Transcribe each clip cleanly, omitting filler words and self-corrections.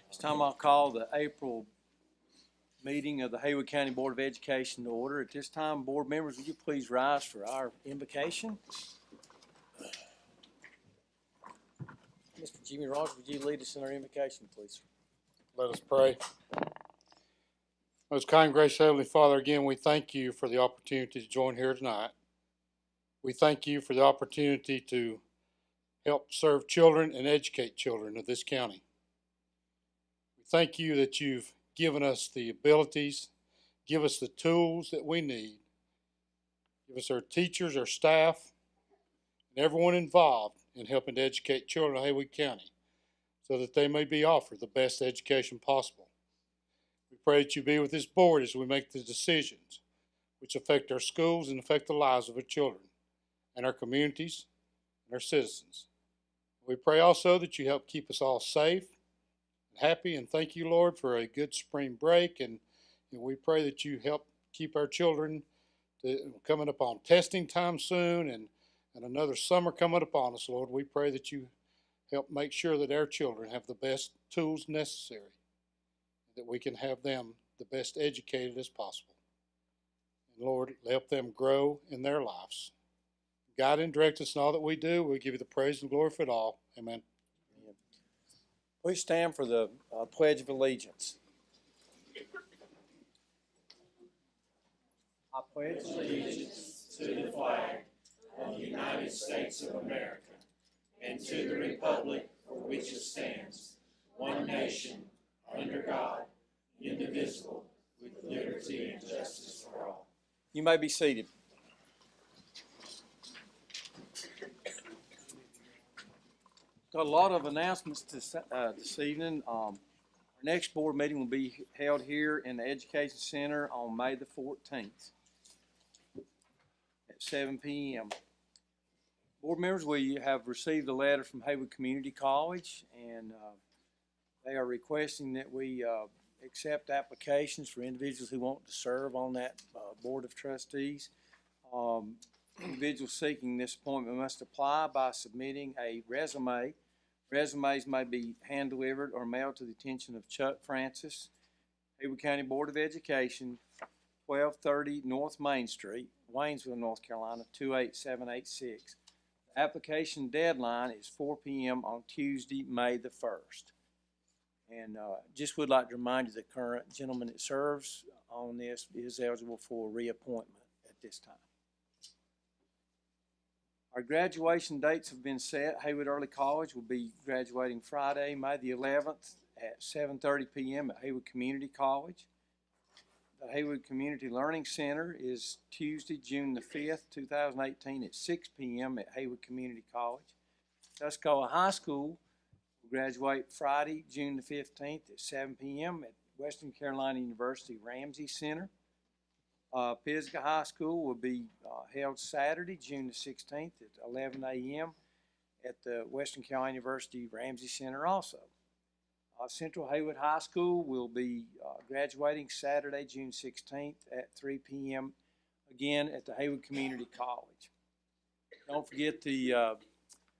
It's time I'll call the April meeting of the Haywood County Board of Education to order. At this time, board members, would you please rise for our invocation? Mr. Jimmy Rogers, would you lead us in our invocation, please? Let us pray. Most kind, gracious Heavenly Father, again, we thank you for the opportunity to join here tonight. We thank you for the opportunity to help serve children and educate children of this county. We thank you that you've given us the abilities, give us the tools that we need. Give us our teachers, our staff, and everyone involved in helping to educate children of Haywood County so that they may be offered the best education possible. We pray that you be with this board as we make the decisions which affect our schools and affect the lives of our children and our communities and our citizens. We pray also that you help keep us all safe and happy, and thank you, Lord, for a good spring break, and we pray that you help keep our children coming up on testing time soon and another summer coming upon us, Lord. We pray that you help make sure that our children have the best tools necessary, that we can have them the best educated as possible. And Lord, help them grow in their lives. Guide and direct us in all that we do. We give you the praise and glory for it all. Amen. Please stand for the Pledge of Allegiance. I pledge allegiance to the flag of the United States of America and to the republic for which it stands, one nation, under God, indivisible, with liberty and justice for all. You may be seated. Got a lot of announcements this evening. Our next board meeting will be held here in the Education Center on May the 14th at 7 p.m. Board members, we have received a letter from Haywood Community College, and they are requesting that we accept applications for individuals who want to serve on that Board of Trustees. Individuals seeking this appointment must apply by submitting a resume. Resumes may be hand-delivered or mailed to the attention of Chuck Francis, Haywood County Board of Education, 1230 North Main Street, Waynesville, North Carolina, 28786. The application deadline is 4 p.m. on Tuesday, May the 1st. And just would like to remind you the current gentleman that serves on this is eligible for reappointment at this time. Our graduation dates have been set. Haywood Early College will be graduating Friday, May the 11th at 7:30 p.m. at Haywood Community College. The Haywood Community Learning Center is Tuesday, June the 5th, 2018 at 6 p.m. at Haywood Community College. Tuscola High School will graduate Friday, June the 15th at 7 p.m. at Western Carolina University Ramsey Center. Pisgah High School will be held Saturday, June the 16th at 11 a.m. at the Western Carolina University Ramsey Center also. Central Haywood High School will be graduating Saturday, June 16th at 3 p.m. again at the Haywood Community College. Don't forget the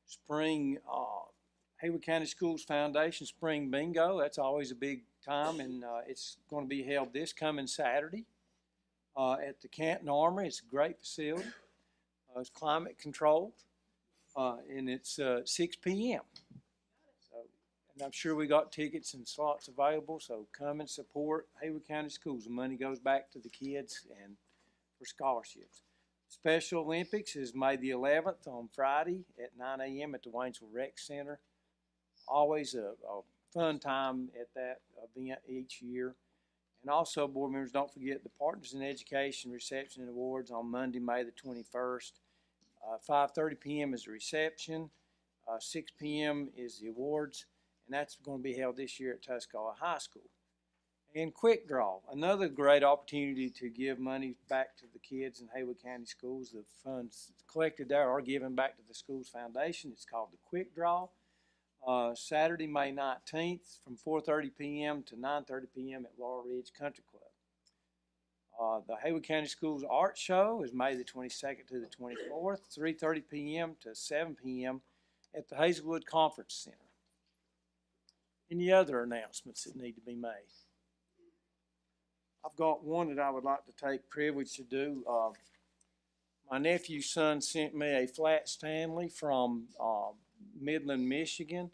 spring Haywood County Schools Foundation Spring Bingo. That's always a big time, and it's going to be held this coming Saturday. At the Canton Armory. It's a great facility. It's climate controlled, and it's 6 p.m. So, and I'm sure we got tickets and slots available, so come and support Haywood County Schools. The money goes back to the kids and for scholarships. Special Olympics is May the 11th on Friday at 9 a.m. at the Waynesville Rec Center. Always a fun time at that event each year. And also, board members, don't forget the Partners in Education Reception and Awards on Monday, May the 21st. 5:30 p.m. is the reception. 6 p.m. is the awards. And that's going to be held this year at Tuscola High School. And Quick Draw, another great opportunity to give money back to the kids in Haywood County Schools. The funds collected there are given back to the Schools Foundation. It's called the Quick Draw. Saturday, May 19th from 4:30 p.m. to 9:30 p.m. at Laurel Ridge Country Club. The Haywood County Schools Art Show is May the 22nd to the 24th, 3:30 p.m. to 7 p.m. at the Hazelwood Conference Center. Any other announcements that need to be made? I've got one that I would like to take privilege to do. My nephew's son sent me a flat Stanley from Midland, Michigan.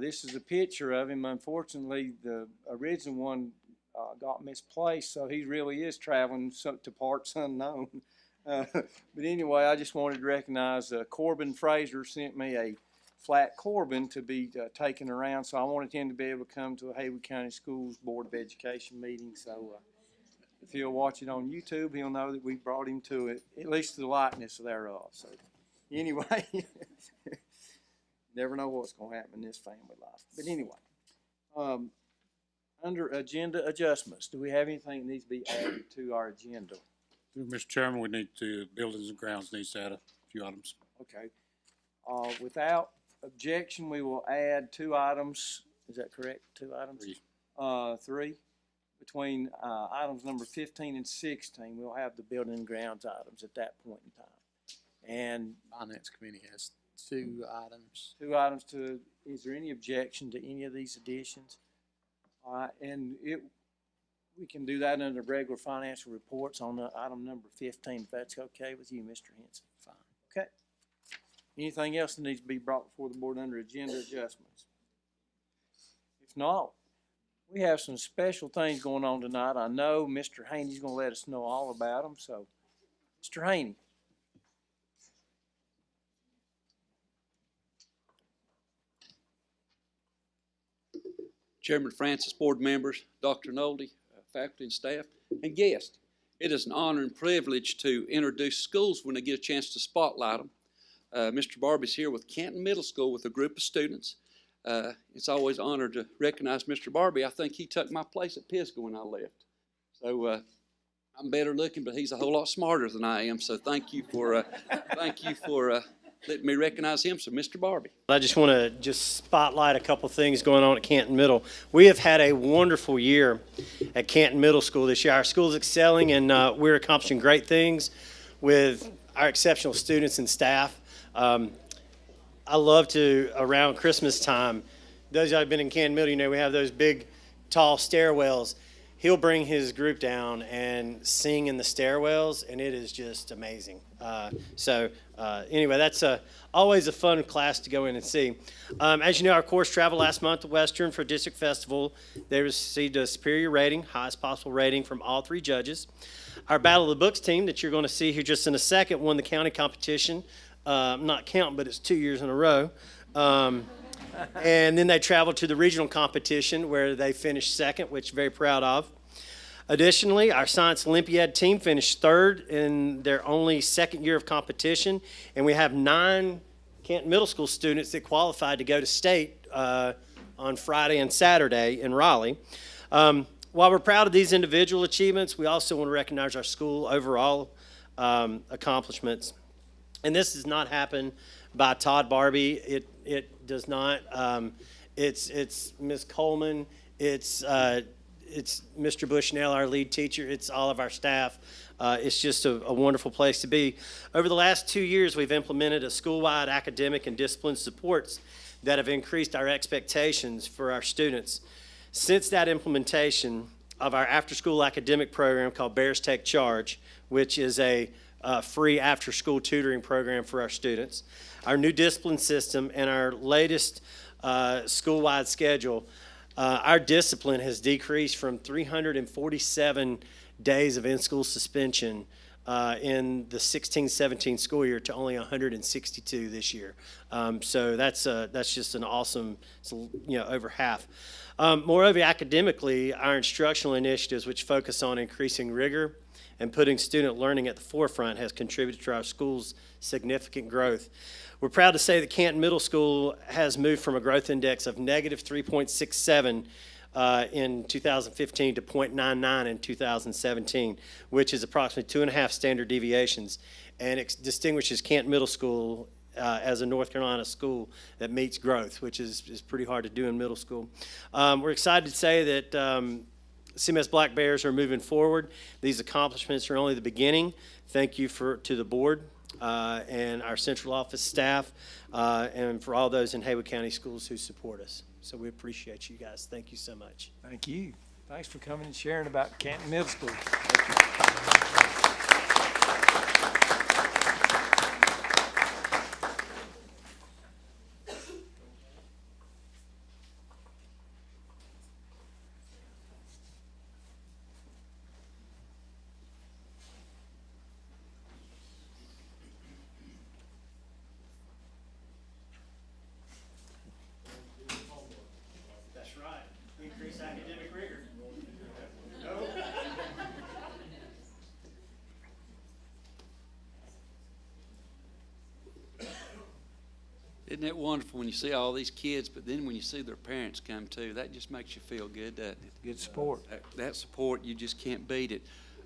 This is a picture of him. Unfortunately, the original one got misplaced, so he really is traveling to parts unknown. But anyway, I just wanted to recognize Corbin Fraser sent me a flat Corbin to be taken around, so I wanted him to be able to come to a Haywood County Schools Board of Education meeting. So if he'll watch it on YouTube, he'll know that we brought him to it, at least the likeness thereof. So anyway, never know what's going to happen in this family life. But anyway, under agenda adjustments, do we have anything that needs to be added to our agenda? Mr. Chairman, we need to, Buildings and Grounds needs to add a few items. Okay. Without objection, we will add 2 items. Is that correct? 2 items? 3. 3. Between items number 15 and 16, we'll have the building and grounds items at that point in time. And Finance Committee has 2 items. 2 items to, is there any objection to any of these additions? All right, and we can do that under regular financial reports on item number 15, if that's okay with you, Mr. Henson. Fine. Okay. Anything else that needs to be brought before the board under agenda adjustments? If not, we have some special things going on tonight. I know Mr. Haney's going to let us know all about them. So, Mr. Haney. Chairman Francis, board members, Dr. Nolde, faculty and staff, and guests. It is an honor and privilege to introduce schools when I get a chance to spotlight them. Mr. Barbie's here with Canton Middle School with a group of students. It's always an honor to recognize Mr. Barbie. I think he took my place at Pisgah when I left. So I'm better looking, but he's a whole lot smarter than I am. So thank you for letting me recognize him. So Mr. Barbie. I just want to just spotlight a couple things going on at Canton Middle. We have had a wonderful year at Canton Middle School this year. Our school is excelling, and we're accomplishing great things with our exceptional students and staff. I love to, around Christmas time, those that have been in Canton Middle, you know, we have those big, tall stairwells. He'll bring his group down and sing in the stairwells, and it is just amazing. Anyway, that's always a fun class to go in and see. As you know, our course traveled last month to Western for District Festival. They received a superior rating, highest possible rating from all 3 judges. Our Battle of the Books team that you're going to see here just in a second won the county competition. Not counting, but it's 2 years in a row. And then they traveled to the regional competition where they finished second, which we're very proud of. Additionally, our Science Olympiad team finished 3rd in their only 2nd year of competition, and we have 9 Canton Middle School students that qualified to go to state on Friday and Saturday in Raleigh. While we're proud of these individual achievements, we also want to recognize our school overall accomplishments. And this does not happen by Todd Barbie. It does not. It's Ms. Coleman. It's Mr. Bushnell, our lead teacher. It's all of our staff. It's just a wonderful place to be. Over the last 2 years, we've implemented a school-wide academic and discipline supports that have increased our expectations for our students. Since that implementation of our after-school academic program called Bears Take Charge, which is a free after-school tutoring program for our students, our new discipline system, and our latest school-wide schedule, our discipline has decreased from 347 days of in-school suspension in the 16-17 school year to only 162 this year. So that's just an awesome, over half. Moreover, academically, our instructional initiatives, which focus on increasing rigor and putting student learning at the forefront, has contributed to our school's significant growth. We're proud to say that Canton Middle School has moved from a growth index of negative 3.67 in 2015 to 0.99 in 2017, which is approximately 2.5 standard deviations, and it distinguishes Canton Middle School as a North Carolina school that meets growth, which is pretty hard to do in middle school. We're excited to say that CMS Black Bears are moving forward. These accomplishments are only the beginning. Thank you to the board and our central office staff and for all those in Haywood County Schools who support us. So we appreciate you guys. Thank you so much. Thank you. Thanks for coming and sharing about Canton Middle School. That's right. Increase academic rigor. Isn't that wonderful when you see all these kids, but then when you see their parents come too, that just makes you feel good, doesn't it? Good support. That support, you just can't beat it.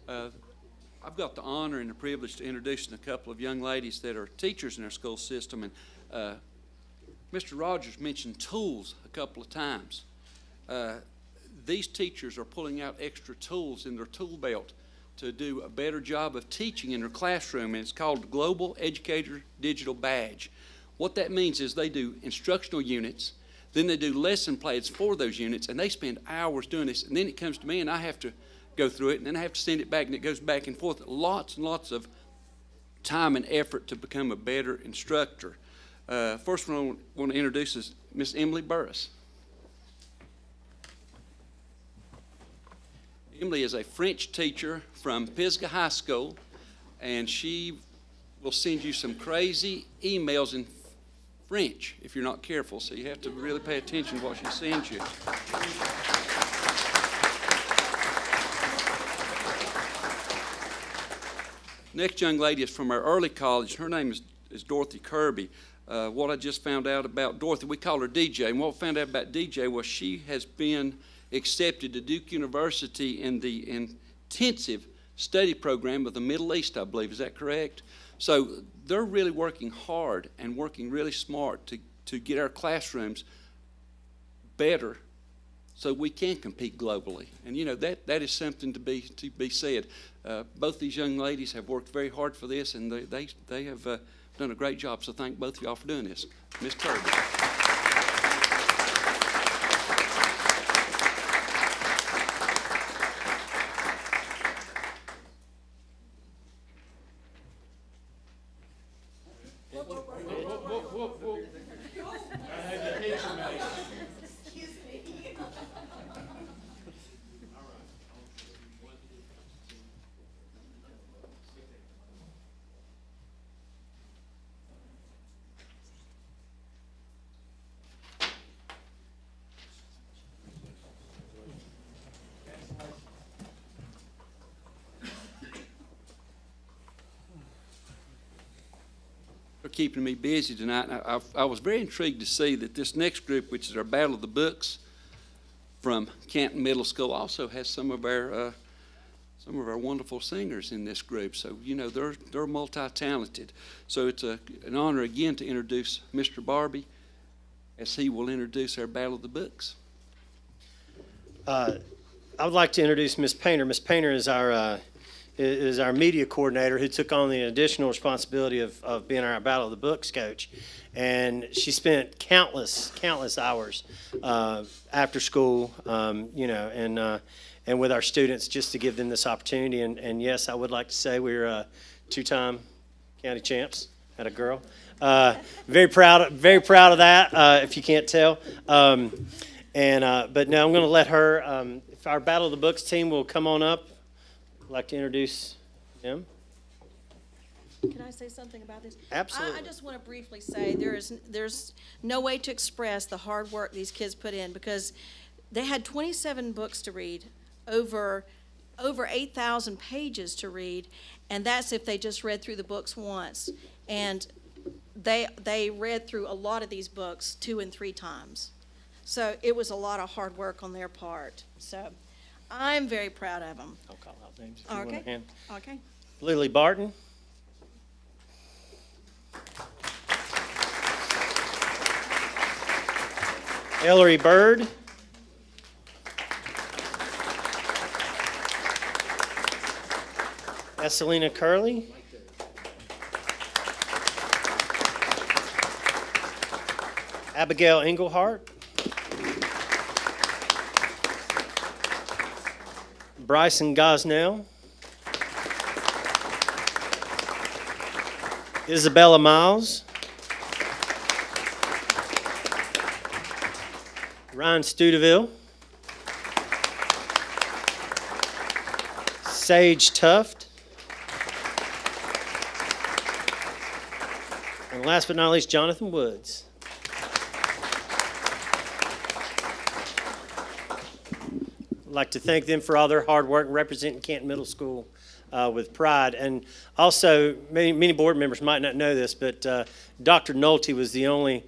I've got the honor and the privilege to introduce a couple of young ladies that are teachers in our school system, and Mr. Rogers mentioned tools a couple of times. These teachers are pulling out extra tools in their tool belt to do a better job of teaching in their classroom, and it's called the Global Educator Digital Badge. What that means is they do instructional units, then they do lesson plans for those units, and they spend hours doing this, and then it comes to me, and I have to go through it, and then I have to send it back, and it goes back and forth. Lots and lots of time and effort to become a better instructor. First one I want to introduce is Miss Emily Burris. Emily is a French teacher from Pisgah High School, and she will send you some crazy emails in French if you're not careful, so you have to really pay attention to what she sends you. Next young lady is from our early college. Her name is Dorothy Kirby. What I just found out about Dorothy, we call her DJ, and what we found out about DJ was she has been accepted to Duke University in the intensive study program of the Middle East, I believe. Is that correct? So they're really working hard and working really smart to get our classrooms better so we can compete globally. And you know, that is something to be said. Both these young ladies have worked very hard for this, and they have done a great job. So thank both of y'all for doing this. Ms. Kirby. For keeping me busy tonight. I was very intrigued to see that this next group, which is our Battle of the Books from Canton Middle School, also has some of our wonderful singers in this group. So you know they're multi-talented. So it's an honor again to introduce Mr. Barbie, as he will introduce our Battle of the Books. I would like to introduce Ms. Painter. Ms. Painter is our media coordinator who took on the additional responsibility of being our Battle of the Books coach. And she spent countless hours after school, and with our students just to give them this opportunity. And yes, I would like to say we're two-time county champs. Had a girl. Very proud of that, if you can't tell. But now I'm going to let her, if our Battle of the Books team will come on up. I'd like to introduce them. Can I say something about this? Absolutely. I just want to briefly say there's no way to express the hard work these kids put in, because they had 27 books to read, over 8,000 pages to read, and that's if they just read through the books once. And they read through a lot of these books 2 and 3 times. So it was a lot of hard work on their part. So I'm very proud of them. I'll call out names if you want a Okay. hand. Okay. Lily Barton. Ellery Bird. Esselina Curley. Abigail Englehart. Bryson Gosnell. Isabella Miles. Ryan Studeville. Sage Tuft. And last but not least, Jonathan Woods. I'd like to thank them for all their hard work representing Canton Middle School with pride. And also, many board members might not know this, but Dr. Nolte was the only,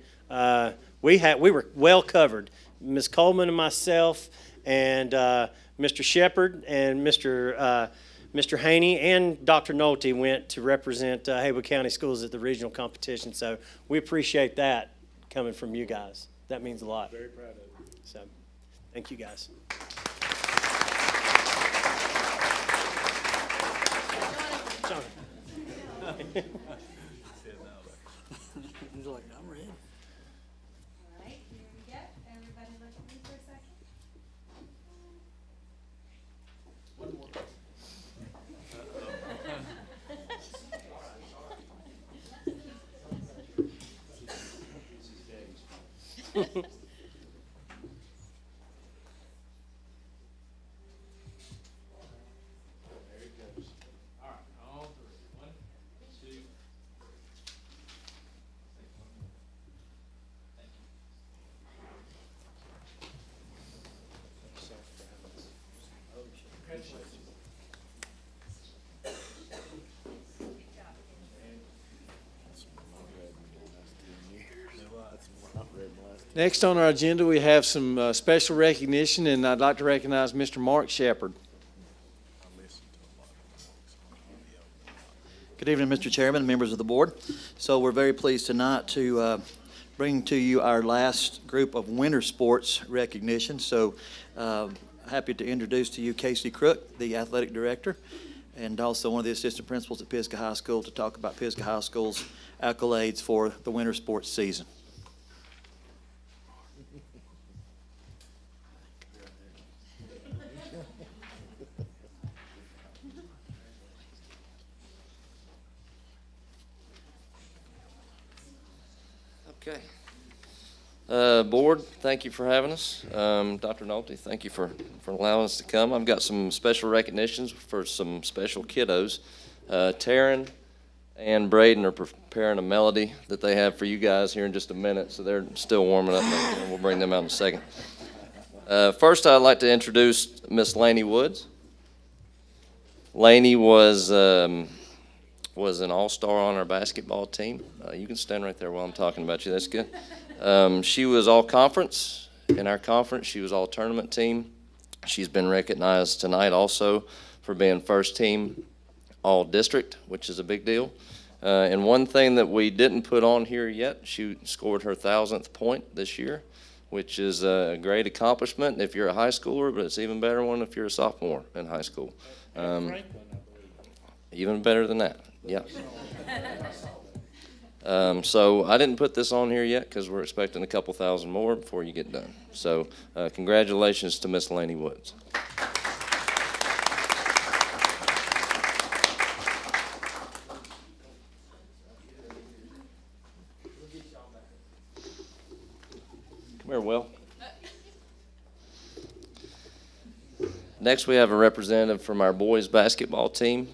we were well covered. Ms. Coleman and myself and Mr. Shepard and Mr. Haney and Dr. Nolte went to represent Haywood County Schools at the regional competition. So we appreciate that coming from you guys. That means a lot. Very proud of you. So, thank you guys. He's like, I'm ready. All right, here we go. Everybody look at me for a second. Next on our agenda, we have some special recognition, and I'd like to recognize Mr. Mark Shepard. Good evening, Mr. Chairman, members of the board. So we're very pleased tonight to bring to you our last group of winter sports recognition. So happy to introduce to you Casey Crook, the athletic director, and also one of the assistant principals at Pisgah High School to talk about Pisgah High School's accolades for the winter sports season. Okay. Board, thank you for having us. Dr. Nolte, thank you for allowing us to come. I've got some special recognitions for some special kiddos. Taryn and Braden are preparing a melody that they have for you guys here in just a minute, so they're still warming up, and we'll bring them out in a second. First, I'd like to introduce Miss Lainey Woods. Lainey was an all-star on our basketball team. You can stand right there while I'm talking about you. That's good. She was all-conference. In our conference, she was all-tournament team. She's been recognized tonight also for being first team all-district, which is a big deal. And one thing that we didn't put on here yet, she scored her 1,000th point this year, which is a great accomplishment if you're a high schooler, but it's even better one if you're a sophomore in high school. Even better than that. Yeah. So I didn't put this on here yet because we're expecting a couple thousand more before you get done. So congratulations to Miss Lainey Woods. Come here, Will. Next, we have a representative from our boys basketball team.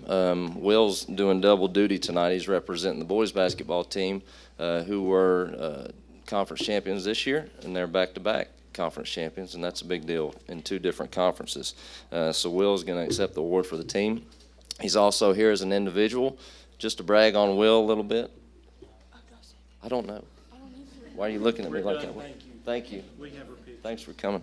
Will's doing double duty tonight. He's representing the boys basketball team, who were conference champions this year, and they're back-to-back conference champions, and that's a big deal in two different conferences. So Will's going to accept the award for the team. He's also here as an individual. Just to brag on Will a little bit. I don't know. Why are you looking at me like that? Thank you. Thanks for coming.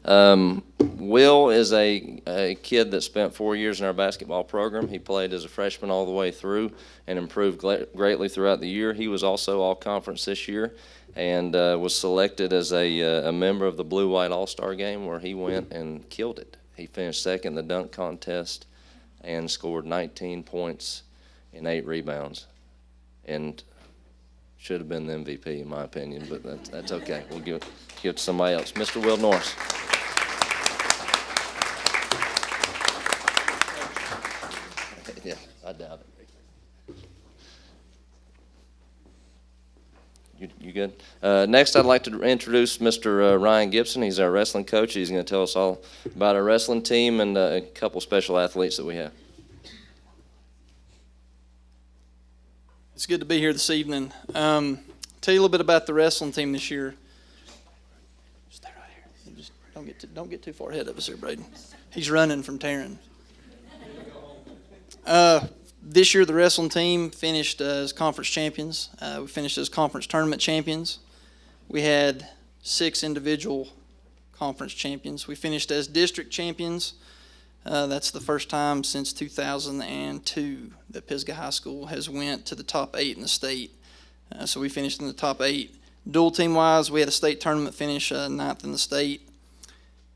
Will is a kid that spent 4 years in our basketball program. He played as a freshman all the way through and improved greatly throughout the year. He was also all-conference this year and was selected as a member of the Blue-White All-Star game where he went and killed it. He finished second in the dunk contest and scored 19 points and 8 rebounds and should have been the MVP in my opinion, but that's okay. We'll give it to somebody else. Mr. Will Norris. Yeah, I doubt it. You good? Next, I'd like to introduce Mr. Ryan Gibson. He's our wrestling coach. He's going to tell us all about our wrestling team and a couple special athletes that we have. It's good to be here this evening. Tell you a little bit about the wrestling team this year. Stay right here. You just don't get too far ahead of us here, Braden. He's running from Taryn. This year, the wrestling team finished as conference champions. We finished as conference tournament champions. We had 6 individual conference champions. We finished as district champions. That's the first time since 2002 that Pisgah High School has went to the top 8 in the state. So we finished in the top 8. Dual team-wise, we had a state tournament finish 9th in the state.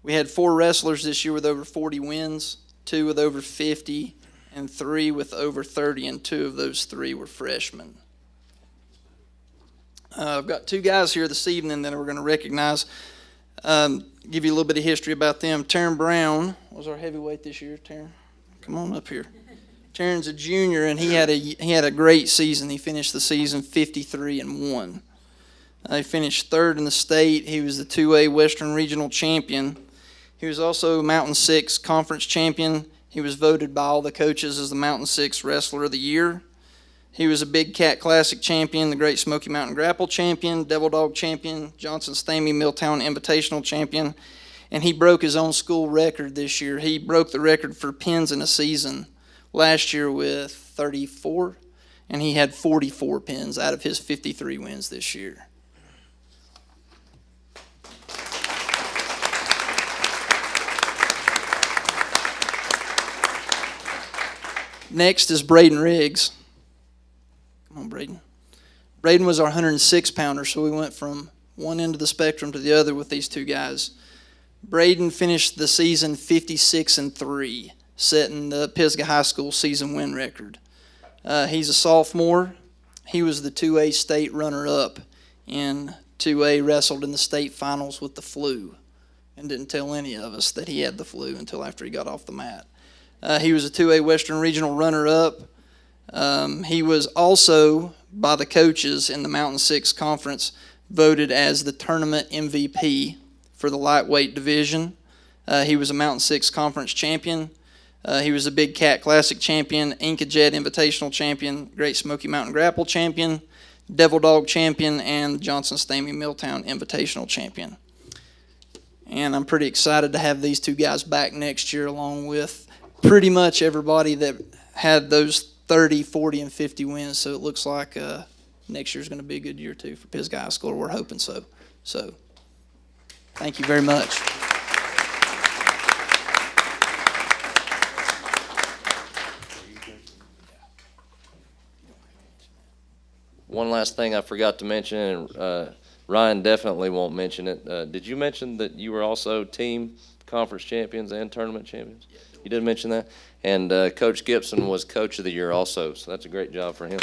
We had 4 wrestlers this year with over 40 wins, 2 with over 50, and 3 with over 30, and 2 of those 3 were freshmen. I've got 2 guys here this evening that we're going to recognize. Give you a little bit of history about them. Taryn Brown was our heavyweight this year. Taryn, come on up here. Taryn's a junior, and he had a great season. He finished the season 53-1. He finished 3rd in the state. He was the 2A Western Regional Champion. He was also Mountain 6 Conference Champion. He was voted by all the coaches as the Mountain 6 Wrestler of the Year. He was a Big Cat Classic champion, the Great Smoky Mountain Grapple champion, Devil Dog champion, Johnson-Stamey Milltown Invitational champion, and he broke his own school record this year. He broke the record for pins in a season last year with 34, and he had 44 pins out of his 53 wins this year. Next is Braden Riggs. Come on, Braden. Braden was our 106-pounder, so we went from one end of the spectrum to the other with these 2 guys. Braden finished the season 56-3, setting the Pisgah High School season win record. He's a sophomore. He was the 2A state runner-up in 2A, wrestled in the state finals with the flu, and didn't tell any of us that he had the flu until after he got off the mat. He was a 2A Western Regional runner-up. He was also, by the coaches in the Mountain 6 Conference, voted as the tournament MVP for the lightweight division. He was a Mountain 6 Conference champion. He was a Big Cat Classic champion, Inca Jet Invitational champion, Great Smoky Mountain Grapple champion, Devil Dog champion, and Johnson-Stamey Milltown Invitational champion. And I'm pretty excited to have these 2 guys back next year, along with pretty much everybody that had those 30, 40, and 50 wins. So it looks like next year's going to be a good year, too, for Pisgah High School. We're hoping so. So thank you very much. One last thing I forgot to mention, and Ryan definitely won't mention it. Did you mention that you were also team conference champions and tournament champions? You did mention that? And Coach Gibson was Coach of the Year also, so that's a great job for him.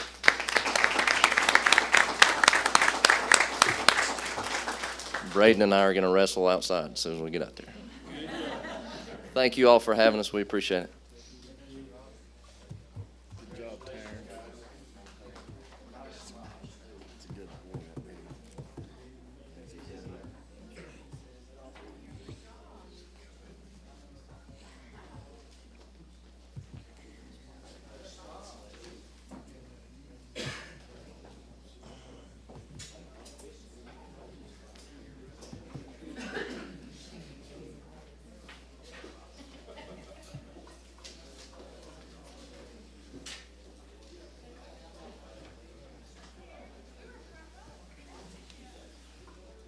Braden and I are going to wrestle outside as soon as we get out there. Thank you all for having us. We appreciate it.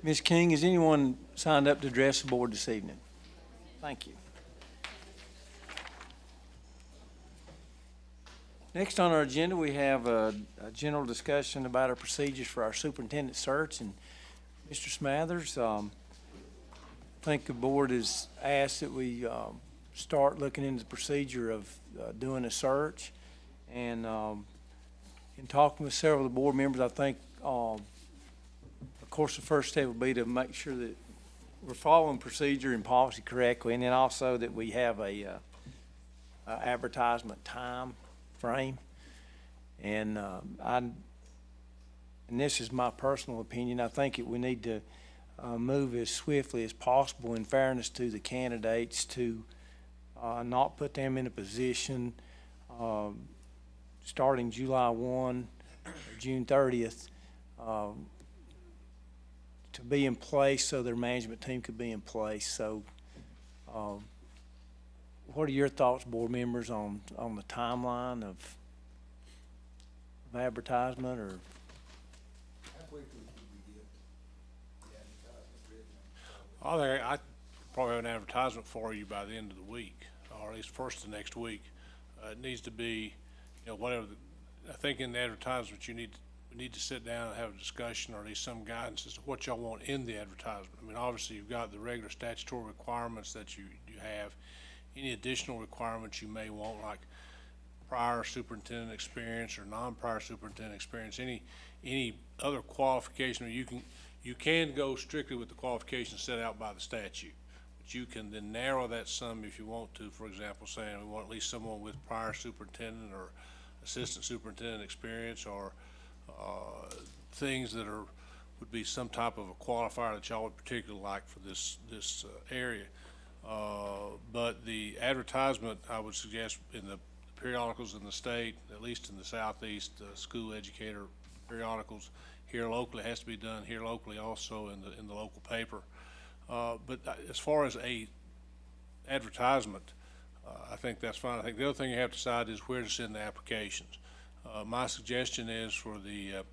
Ms. King, has anyone signed up to address the board this evening? Thank you. Next on our agenda, we have a general discussion about our procedures for our superintendent search. And Mr. Smathers, I think the board has asked that we start looking into the procedure of doing a search. And in talking with several of the board members, I think of course, the first step will be to make sure that we're following procedure and policy correctly, and then also that we have a advertisement time frame. And, and this is my personal opinion, I think we need to, move as swiftly as possible in fairness to the candidates to, not put them in a position, starting July 1 or June 30th, to be in place so their management team could be in place. So, what are your thoughts, board members, on the timeline of advertisement, or? I probably have an advertisement for you by the end of the week, or at least first of next week. It needs to be, whatever, I think in the advertisement, we need to sit down and have a discussion, or at least some guidance as to what y'all want in the advertisement. I mean, obviously, you've got the regular statutory requirements that you have. Any additional requirements you may want, like prior superintendent experience or non-prior superintendent experience, any other qualification, or you can go strictly with the qualifications set out by the statute, but you can then narrow that some if you want to. For example, saying we want at least someone with prior superintendent or assistant superintendent experience, or things that would be some type of a qualifier that y'all would particularly like for this area. But the advertisement, I would suggest in the periodicals in the state, at least in the southeast, school educator periodicals here locally, has to be done here locally also in the local paper. But as far as a advertisement, I think that's fine. I think the other thing you have to decide is where to send the applications. My suggestion is for the,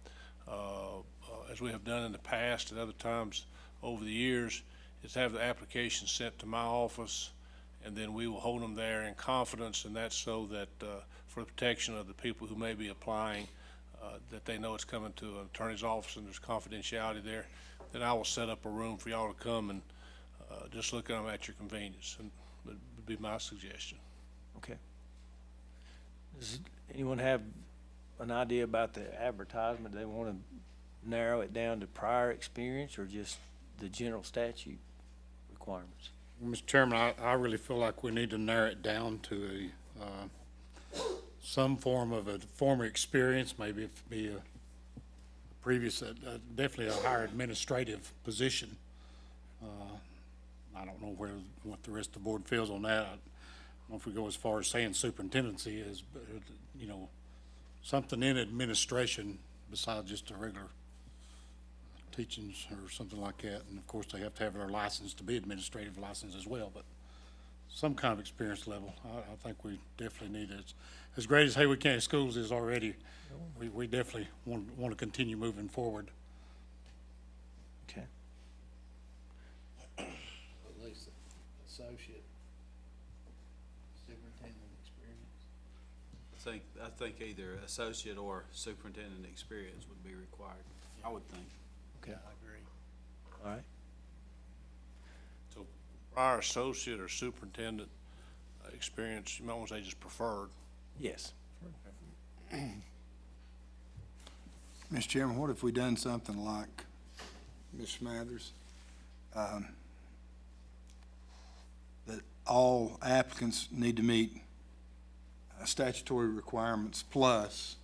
as we have done in the past and other times over the years, is have the applications sent to my office, and then we will hold them there in confidence, and that's so that for the protection of the people who may be applying, that they know it's coming to an attorney's office and there's confidentiality there. Then I will set up a room for y'all to come and just look at them at your convenience, and that would be my suggestion. Okay. Does anyone have an idea about the advertisement? They want to narrow it down to prior experience or just the general statute requirements? Mr. Chairman, I really feel like we need to narrow it down to some form of a former experience, maybe it be a previous, definitely a higher administrative position. I don't know what the rest of the board feels on that. I don't know if we go as far as saying superintendency is, but, something in administration besides just a regular teachings or something like that. And of course, they have to have their license to be administrative license as well, but some kind of experience level. I think we definitely need it. As great as Haywood County Schools is already, we definitely want to continue moving forward. Okay. At least associate superintendent experience. I think either associate or superintendent experience would be required, I would think. Okay. I agree. All right. So prior associate or superintendent experience, you might want to say just preferred. Yes. Mr. Chairman, what if we done something like Ms. Smathers? That all applicants need to meet statutory requirements plus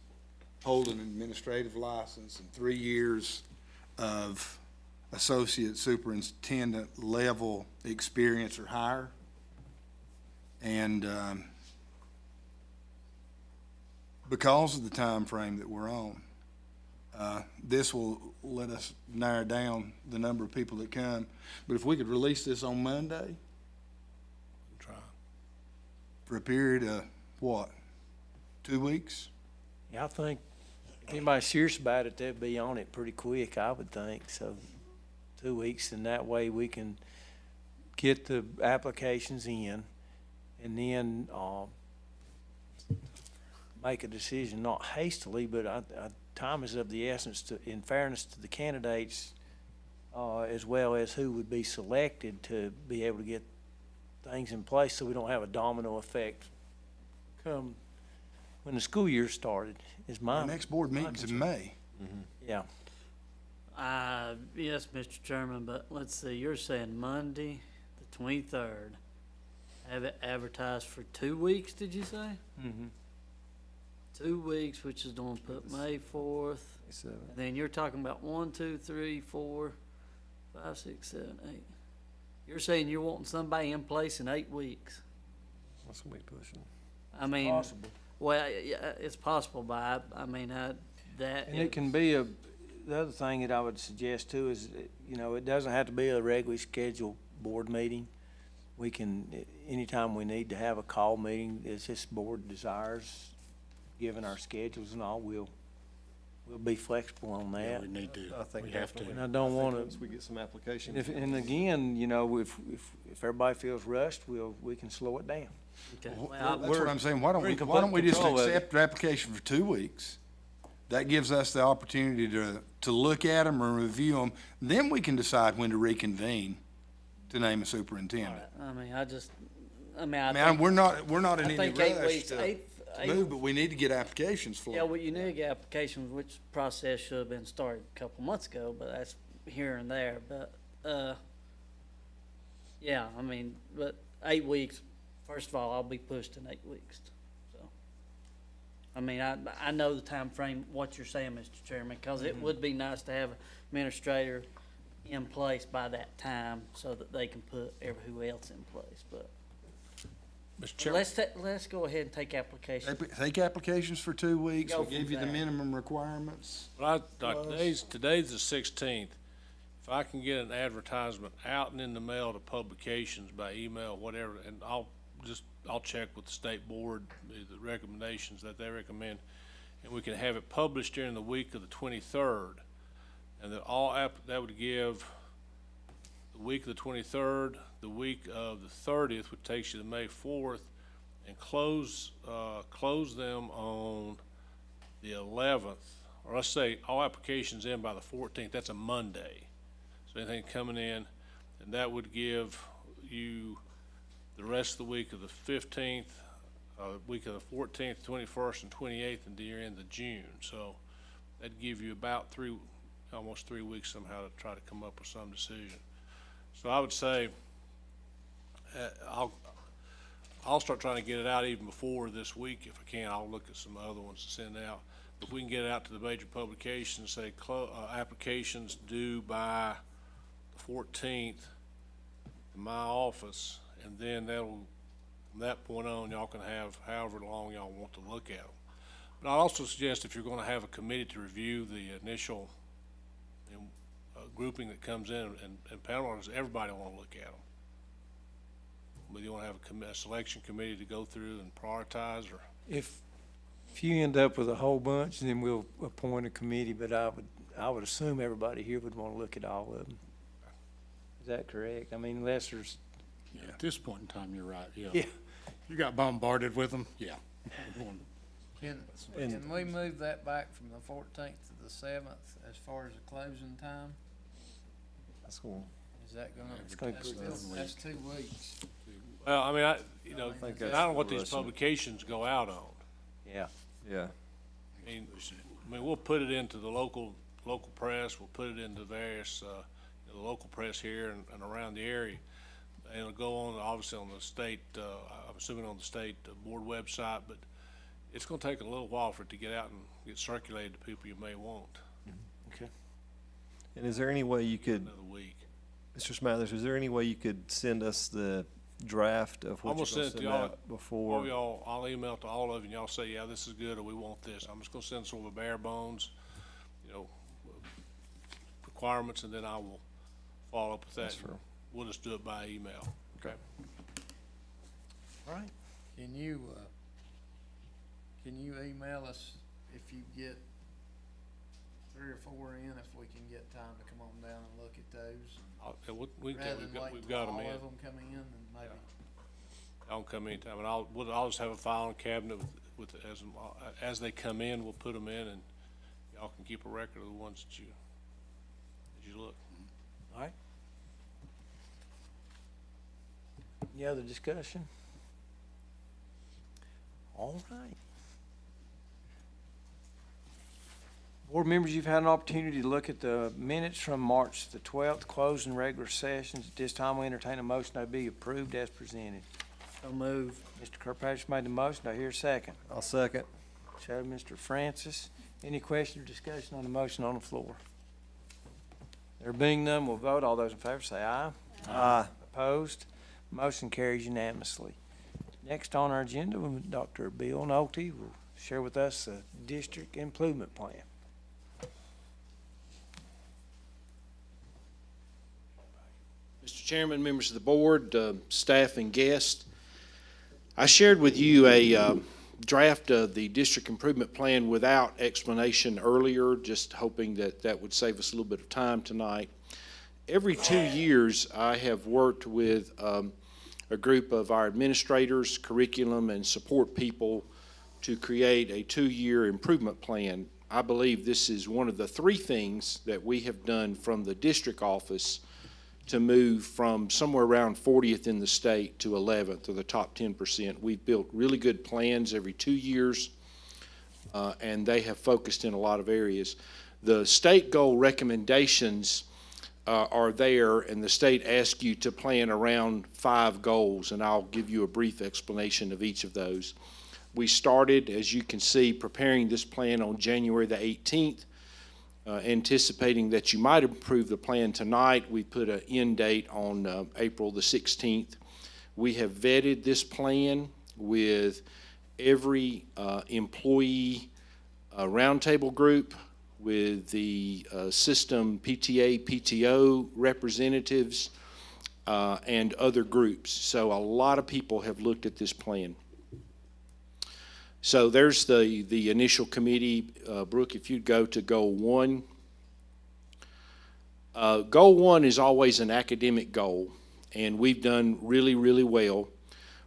hold an administrative license and 3 years of associate superintendent level experience or higher. And because of the time frame that we're on, this will let us narrow down the number of people that come. But if we could release this on Monday Try. for a period of, what, 2 weeks? Yeah, I think if anybody's serious about it, they'll be on it pretty quick, I would think. So 2 weeks, and that way we can get the applications in and then make a decision, not hastily, but time is of the essence to, in fairness to the candidates, as well as who would be selected to be able to get things in place so we don't have a domino effect come when the school year started, is my. The next board meeting's in May. Yeah. Yes, Mr. Chairman, but let's see, you're saying Monday, the 23rd. Have it advertised for 2 weeks, did you say? Mm-hmm. 2 weeks, which is gonna put May 4th. And then you're talking about 1, 2, 3, 4, 5, 6, 7, 8. You're saying you're wanting somebody in place in 8 weeks. That's gonna be pushing. I mean, Possible. well, yeah, it's possible, but I mean, that. And it can be the other thing that I would suggest too is, you know, it doesn't have to be a regularly scheduled board meeting. We can, anytime we need to have a call meeting, as this board desires, given our schedules and all, we'll be flexible on Yeah, that. we need to. I think We have to. And I don't wanna, Once we get some applications. and again, you know, if everybody feels rushed, we can slow it down. Okay. Well, Well, that's what I'm saying. Why don't we're in why don't we just control of it. accept the application for 2 weeks? That gives us the opportunity to look at them or review them. Then we can decide when to reconvene to name a superintendent. I mean, I Man, think, we're not in I any think 8 rush weeks, to eight, move, but we need to get applications yeah, flowing. well, you need to get applications, which process should have been started a couple months ago, but that's here and there, but, yeah, I mean, but 8 weeks, first of all, I'll be pushed in 8 weeks, so. I mean, I know the time frame. What you're saying, Mr. Chairman, cause it would be nice to have an administrator in place by that time so that they can put who else in place, but. Mr. Chairman, Let's go ahead and take applications. Take applications for 2 weeks. Go We'll give from you the there. minimum requirements. Today's the 16th. If I can get an advertisement out and in the mail to publications by email, whatever, and I'll check with the state board, the recommendations that they recommend, and we can have it published during the week of the 23rd. And that that would give the week of the 23rd, the week of the 30th, which takes you to May 4th, and close them on the 11th. Or let's say all applications in by the 14th, that's a Monday. So anything coming in, and that would give you the rest of the week of the 15th, week of the 14th, 21st, and 28th, and the end of June. So that'd give you about almost 3 weeks somehow to try to come up with some decision. So I would say, I'll start trying to get it out even before this week if I can. I'll look at some other ones to send out. If we can get it out to the major publications, say applications due by the 14th in my office, and then from that point on, y'all can have however long y'all want to look at them. But I'd also suggest if you're gonna have a committee to review the initial grouping that comes in and panel, everybody wanna look at them. But you wanna have a selection committee to go through and prioritize, or? If you end up with a whole bunch, then we'll appoint a committee, but I would assume everybody here would want to look at all of them. Is that correct? I mean, unless there's, Yeah, at this point in time, you're right, yeah. Yeah. You got bombarded with them, yeah. Can we move that back from the 14th to the 7th as far as the closing time? that's cool. Is that gonna, It's gonna that's put still, that's 2 weeks. Well, I mean, I think don't that's know what these rushing. publications go out on. yeah. Yeah. I mean, we'll put it into the local press, we'll put it into various, the local press here and around the area. And it'll go on, obviously, on the state, I'm assuming on the state board website, but it's gonna take a little while for it to get out and get circulated to people you may want, And is there any way you could, another week. Mr. Smathers, is there any way you could send us the draft of what I'm you're gonna gonna send it send to y'all. out before? I'll email to all of you, and y'all say, yeah, this is good, or we want this. I'm just gonna send sort of a bare bones, requirements, and then I will follow up with that. That's fair. We'll just do it by email. Okay. All right. Can you email us if you get 3 or 4 in, if we can get time to come on down and look at those? Rather than wait We've till got them all in. of them come in and maybe. I'll come anytime, and I'll just have a filing cabinet with, as they come in, we'll put them in, and y'all can keep a record of the ones that you look. All right. Any other discussion? All right. Board members, you've had an opportunity to look at the minutes from March the 12th, closing regular sessions. At this time, we entertain a motion to be approved as presented. So move. Mr. Kirkpatrick made the motion. Do I hear a second? I'll second. Show Mr. Francis. Any question or discussion on the motion on the floor? There being none, we'll vote. All those in favor say aye. Aye. Opposed? Motion carries unanimously. Next on our agenda, Dr. Bill Nolte will share with us the district improvement plan. Mr. Chairman, members of the board, staff and guests, I shared with you a draft of the district improvement plan without explanation earlier, just hoping that that would save us a little bit of time tonight. Every 2 years, I have worked with a group of our administrators, curriculum, and support people to create a 2-year improvement plan. I believe this is one of the 3 things that we have done from the district office to move from somewhere around 40th in the state to 11th, or the top 10%. We've built really good plans every 2 years, and they have focused in a lot of areas. The state goal recommendations are there, and the state asks you to plan around 5 goals, and I'll give you a brief explanation of each of those. We started, as you can see, preparing this plan on January the 18th. Anticipating that you might approve the plan tonight, we put an end date on April the 16th. We have vetted this plan with every employee roundtable group, with the system PTA, PTO representatives, and other groups. So a lot of people have looked at this plan. So there's the initial committee. Brooke, if you'd go to Goal 1. Goal 1 is always an academic goal, and we've done really, really well.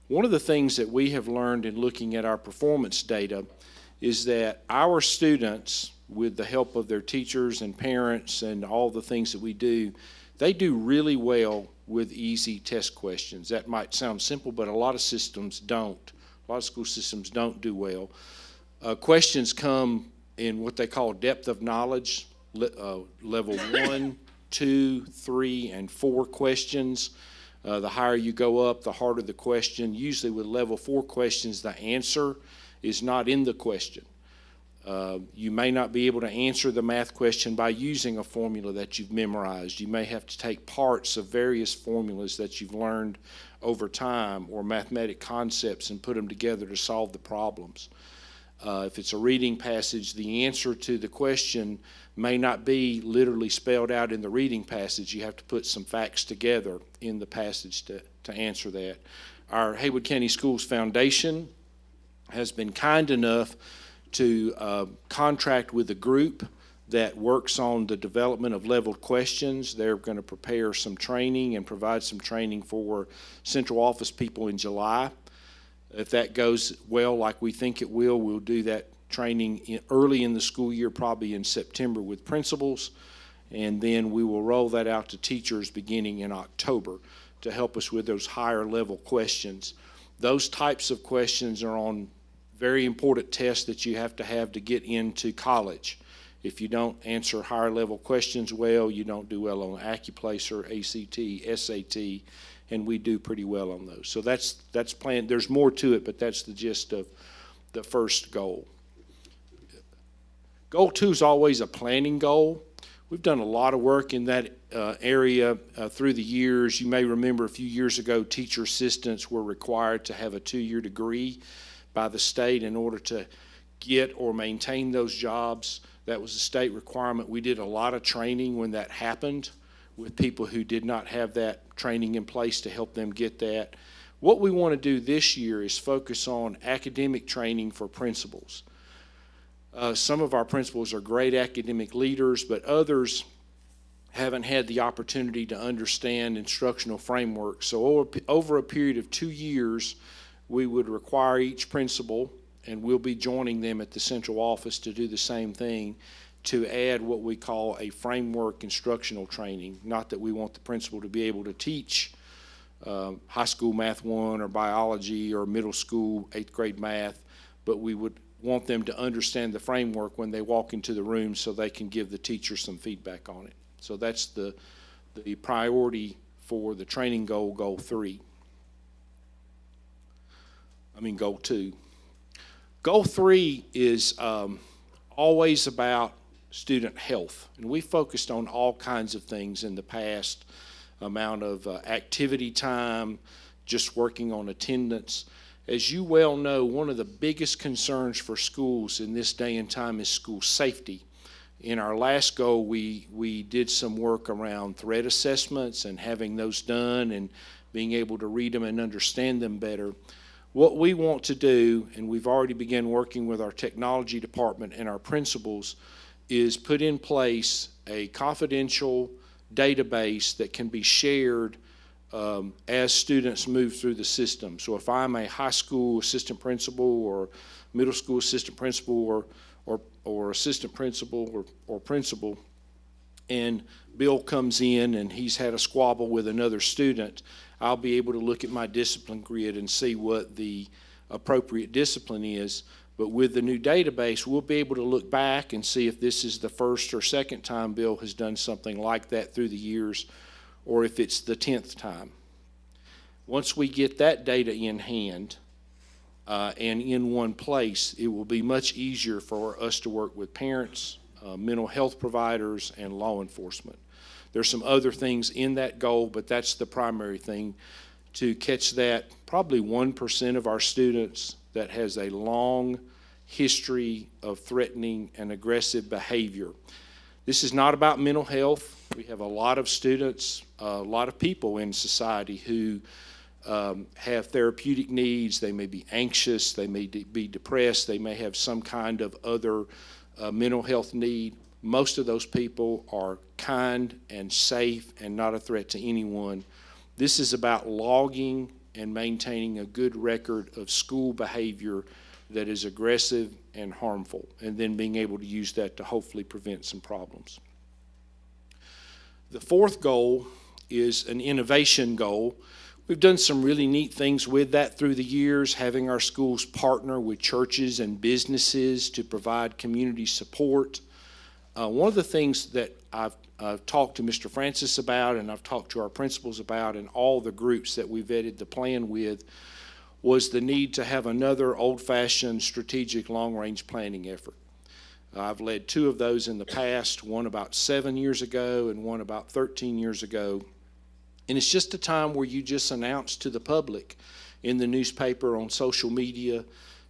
One of the things that we have learned in looking at our performance data is that our students, with the help of their teachers and parents and all the things that we do, they do really well with easy test questions. That might sound simple, but a lot of systems don't. A lot of school systems don't do well. Questions come in what they call depth of knowledge, level 1, 2, 3, and 4 questions. The higher you go up, the harder the question. Usually with level 4 questions, the answer is not in the question. You may not be able to answer the math question by using a formula that you've memorized. You may have to take parts of various formulas that you've learned over time, or mathematic concepts, and put them together to solve the problems. If it's a reading passage, the answer to the question may not be literally spelled out in the reading passage. You have to put some facts together in the passage to answer that. Our Haywood County Schools Foundation has been kind enough to contract with a group that works on the development of leveled questions. They're going to prepare some training and provide some training for central office people in July. If that goes well, like we think it will, we'll do that training early in the school year, probably in September with principals, and then we will roll that out to teachers beginning in October to help us with those higher level questions. Those types of questions are on very important tests that you have to get into college. If you don't answer higher level questions well, you don't do well on AccuPlacer, ACT, SAT, and we do pretty well on those. So that's planned. There's more to it, but that's the gist of the first goal. Goal 2 is always a planning goal. We've done a lot of work in that area through the years. You may remember a few years ago, teacher assistants were required to have a 2-year degree by the state in order to get or maintain those jobs. That was a state requirement. We did a lot of training when that happened with people who did not have that training in place to help them get that. What we want to do this year is focus on academic training for principals. Some of our principals are great academic leaders, but others haven't had the opportunity to understand instructional frameworks. So over a period of 2 years, we would require each principal, and we'll be joining them at the central office to do the same thing, to add what we call a framework instructional training. Not that we want the principal to be able to teach high school math 1 or biology or middle school 8th grade math, but we would want them to understand the framework when they walk into the room so they can give the teacher some feedback on it. So that's the priority for the training goal, Goal 2. Goal 3 is always about student health, and we focused on all kinds of things in the past, amount of activity time, just working on attendance. As you well know, one of the biggest concerns for schools in this day and time is school safety. In our last goal, we did some work around threat assessments and having those done and being able to read them and understand them better. What we want to do, and we've already begun working with our technology department and our principals, is put in place a confidential database that can be shared as students move through the system. So if I'm a high school assistant principal or middle school assistant principal or assistant principal or principal, and Bill comes in and he's had a squabble with another student, I'll be able to look at my discipline grid and see what the appropriate discipline is. But with the new database, we'll be able to look back and see if this is the first or second time Bill has done something like that through the years, or if it's the 10th time. Once we get that data in hand and in one place, it will be much easier for us to work with parents, mental health providers, and law enforcement. There's some other things in that goal, but that's the primary thing, to catch that probably 1% of our students that has a long history of threatening and aggressive behavior. This is not about mental health. We have a lot of students, a lot of people in society who have therapeutic needs. They may be anxious, they may be depressed, they may have some kind of other mental health need. Most of those people are kind and safe and not a threat to anyone. This is about logging and maintaining a good record of school behavior that is aggressive and harmful, and then being able to use that to hopefully prevent some problems. The fourth goal is an innovation goal. We've done some really neat things with that through the years, having our schools partner with churches and businesses to provide community support. One of the things that I've talked to Mr. Francis about, and I've talked to our principals about, and all the groups that we vetted the plan with, was the need to have another old-fashioned strategic long-range planning effort. I've led 2 of those in the past, one about 7 years ago and one about 13 years ago. And it's just a time where you just announce to the public in the newspaper, on social media,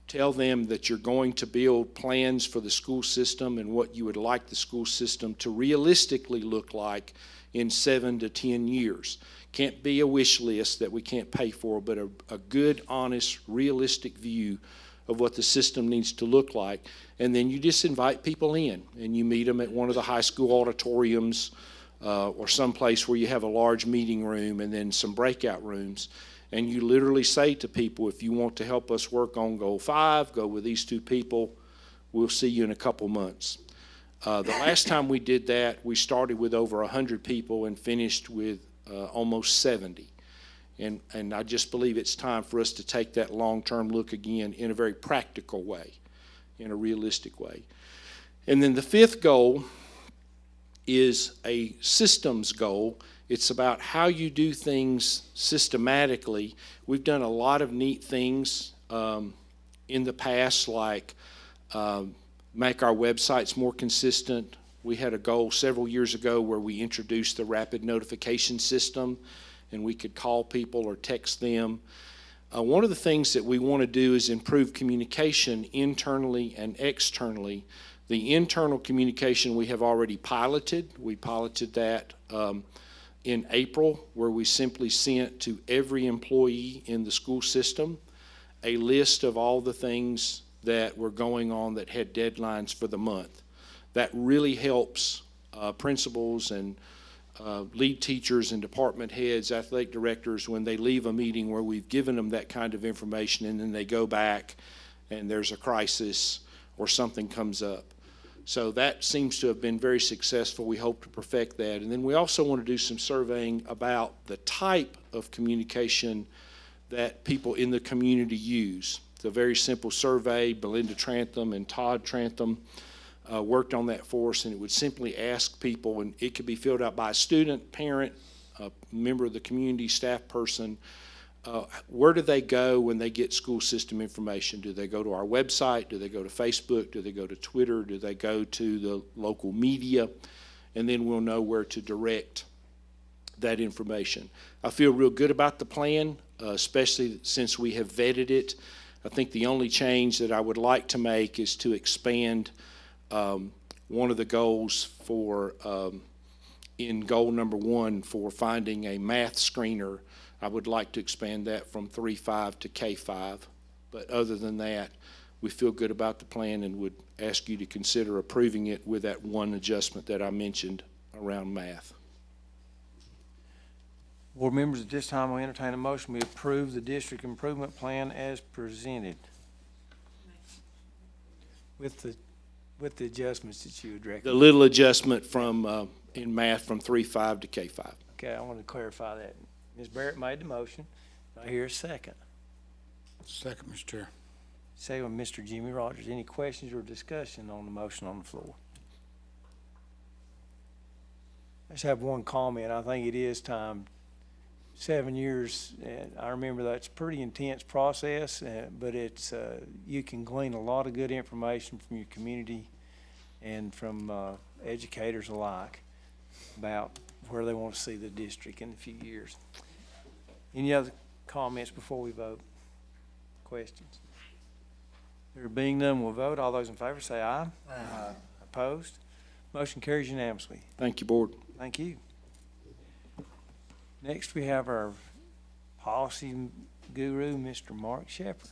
tell them that you're going to build plans for the school system and what you would like the school system to realistically look like in 7 to 10 years. Can't be a wish list that we can't pay for, but a good, honest, realistic view of what the system needs to look like. And then you just invite people in and you meet them at one of the high school auditoriums or someplace where you have a large meeting room and then some breakout rooms. And you literally say to people, if you want to help us work on goal 5, go with these 2 people. We'll see you in a couple months. The last time we did that, we started with over 100 people and finished with almost 70. And I just believe it's time for us to take that long-term look again in a very practical way, in a realistic way. And then the 5th goal is a systems goal. It's about how you do things systematically. We've done a lot of neat things in the past, like make our websites more consistent. We had a goal several years ago where we introduced the rapid notification system, and we could call people or text them. One of the things that we want to do is improve communication internally and externally. The internal communication we have already piloted. We piloted that in April, where we simply sent to every employee in the school system a list of all the things that were going on that had deadlines for the month. That really helps principals and lead teachers and department heads, athletic directors, when they leave a meeting where we've given them that kind of information and then they go back and there's a crisis or something comes up. So that seems to have been very successful. We hope to perfect that. And then we also want to do some surveying about the type of communication that people in the community use. It's a very simple survey. Belinda Trantham and Todd Trantham worked on that for us, and it would simply ask people, and it could be filled out by a student, parent, a member of the community, staff person, where do they go when they get school system information? Do they go to our website? Do they go to Facebook? Do they go to Twitter? Do they go to the local media? And then we'll know where to direct that information. I feel real good about the plan, especially since we have vetted it. I think the only change that I would like to make is to expand one of the goals for, in goal number 1 for finding a math screener. I would like to expand that from 3-5 to K-5. But other than that, we feel good about the plan and would ask you to consider approving it with that one adjustment that I mentioned around math. Board members, at this time, we entertain a motion. We approve the district improvement plan as presented. With the adjustments that you would recommend. The little adjustment from, in math from 3-5 to K-5. Okay, I want to clarify that. Ms. Barrett made the motion. Do I hear a second? Second, Mr. Chair. Second, Mr. Jimmy Rogers. Any questions or discussion on the motion on the floor? I just have one comment. I think it is time. 7 years, I remember that's a pretty intense process, but it's, you can glean a lot of good information from your community and from educators alike about where they want to see the district in a few years. Any other comments before we vote? Questions? There being none, we'll vote. All those in favor say aye. Aye. Opposed? Motion carries unanimously. Thank you, Board. Thank you. Next, we have our policy guru, Mr. Mark Shepherd.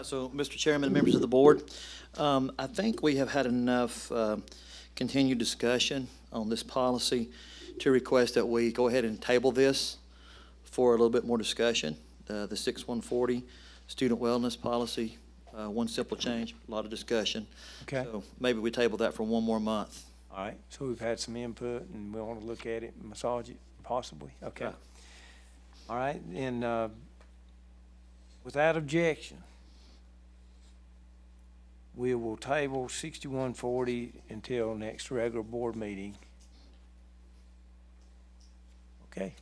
So, Mr. Chairman, members of the board, I think we have had enough continued discussion on this policy to request that we go ahead and table this for a little bit more discussion. The 6140 student wellness policy, one simple change, a lot of discussion. Okay. So maybe we table that for one more month. All right, so we've had some input and we want to look at it and massage it possibly. Okay. Right. All right, and without objection, we will table 6140 until next regular board meeting. Okay,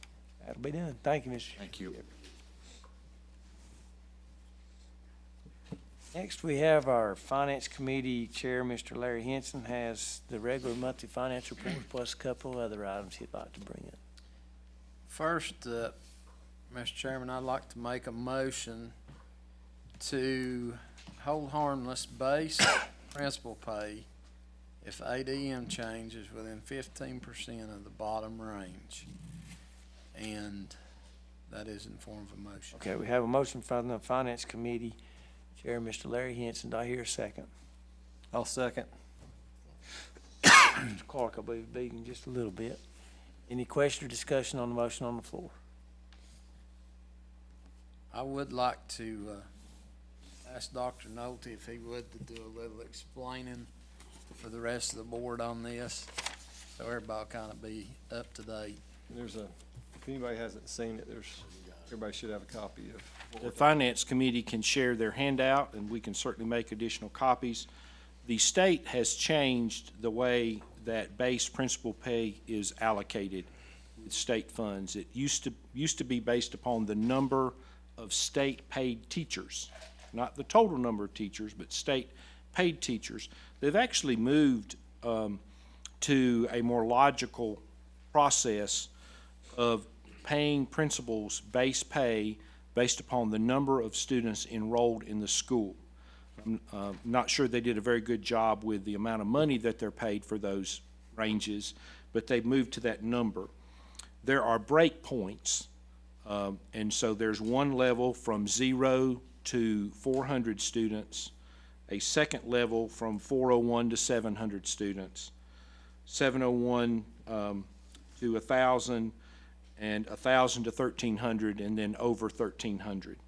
that'll be done. Thank you, Mr. Thank you. Next, we have our Finance Committee Chair, Mr. Larry Henson, has the regular monthly finance report plus a couple of other items he'd like to bring in. First, Mr. Chairman, I'd like to make a motion to hold harmless base principal pay if ADM changes within 15% of the bottom range. And that is in the form of a motion. Okay, we have a motion from the Finance Committee Chair, Mr. Larry Henson. Do I hear a second? I'll second. Mr. Clark, I believe, beating just a little bit. Any question or discussion on the motion on the floor? I would like to ask Dr. Nolte if he would to do a little explaining for the rest of the board on this, so everybody kind of be up to date. If anybody hasn't seen it, everybody should have a copy of. The Finance Committee can share their handout, and we can certainly make additional copies. The state has changed the way that base principal pay is allocated with state funds. It used to be based upon the number of state-paid teachers, not the total number of teachers, but state-paid teachers. They've actually moved to a more logical process of paying principals base pay based upon the number of students enrolled in the school. I'm not sure they did a very good job with the amount of money that they're paid for those ranges, but they've moved to that number. There are break points, and so there's one level from 0 to 400 students, a second level from 401 to 700 students, 701 to 1,000, and 1,000 to 1,300, and then over 1,300.